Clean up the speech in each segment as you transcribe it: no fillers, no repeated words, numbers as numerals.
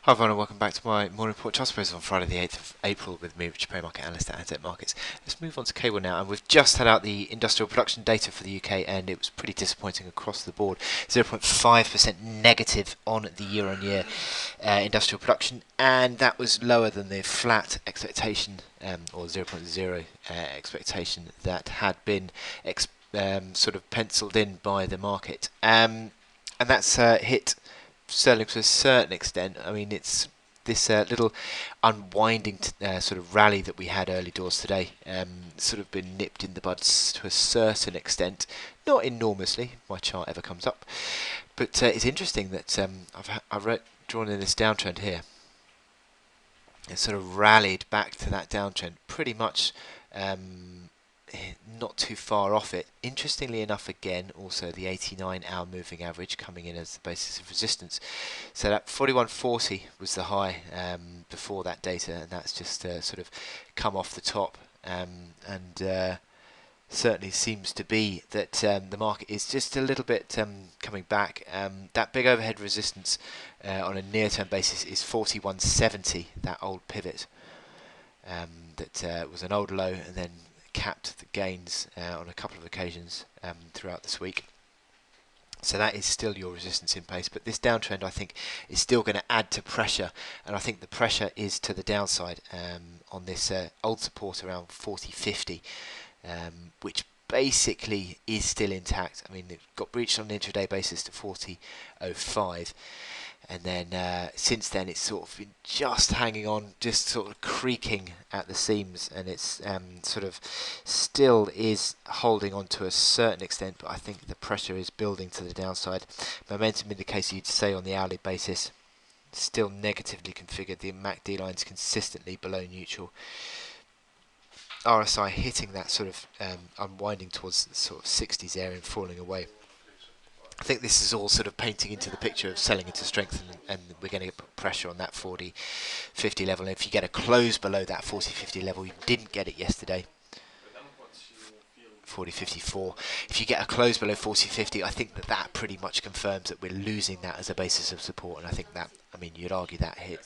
Hi everyone and welcome back to my morning report chart suppose on Friday the 8th of April with me, Richard Perry, market analyst at Asset Markets. Let's move on to cable now, and we've just had out the industrial production data for the UK and it was pretty disappointing across the board. 0.5% negative on the year-on-year industrial production, and that was lower than the flat expectation or zero point 0.0 expectation that had been sort of penciled in by the market. And that's hit sterling to a certain extent. I mean, it's this little unwinding sort of rally that we had early doors today, sort of been nipped in the buds to a certain extent, not enormously. My chart ever comes up, but it's interesting that I've drawn in this downtrend here. It sort of rallied back to that downtrend, pretty much. Not too far off it. Interestingly enough, again, also the 89-hour moving average coming in as the basis of resistance. So that 41.40 was the high before that data, and that's just sort of come off the top, and certainly seems to be that the market is just a little bit coming back. That big overhead resistance on a near-term basis is 41.70, that old pivot that was an old low and then capped the gains on a couple of occasions throughout this week. So that is still your resistance in place, but this downtrend I think is still going to add to pressure, and I think the pressure is to the downside on this old support around 40.50, which basically is still intact. I mean, it got breached on an intraday basis to 40.05. And then since then it's sort of been just hanging on, just sort of creaking at the seams, and it's sort of still is holding on to a certain extent, but I think the pressure is building to the downside. Momentum indicator, you'd say, on the hourly basis still negatively configured. The MACD line's consistently below neutral. RSI hitting that sort of unwinding towards the sort of 60s area and falling away. I think this is all sort of painting into the picture of selling into strength, and we're going to put pressure on that 40.50 level. And if you get a close below that 40.50 level, you didn't get it yesterday, 40.54. If you get a close below 40.50, I think that pretty much confirms that we're losing that as a basis of support. And I think that, I mean, you'd argue that hit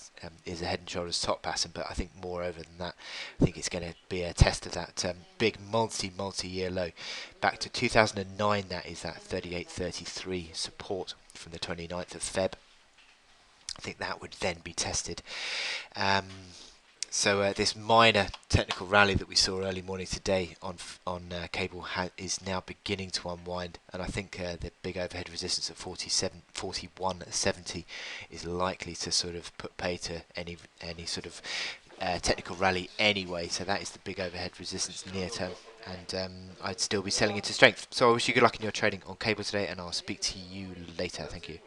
is a head and shoulders top pattern, but I think moreover than that, I think it's going to be a test of that big multi-year low back to 2009. That is that 38.33 support from the 29th of Feb. I think that would then be tested. So this minor technical rally that we saw early morning today on cable is now beginning to unwind, and I think the big overhead resistance at 41.70 is likely to sort of put pay to any sort of technical rally anyway. So that is the big overhead resistance near term, and I'd still be selling into strength. So I wish you good luck in your trading on cable today, and I'll speak to you later. Thank you.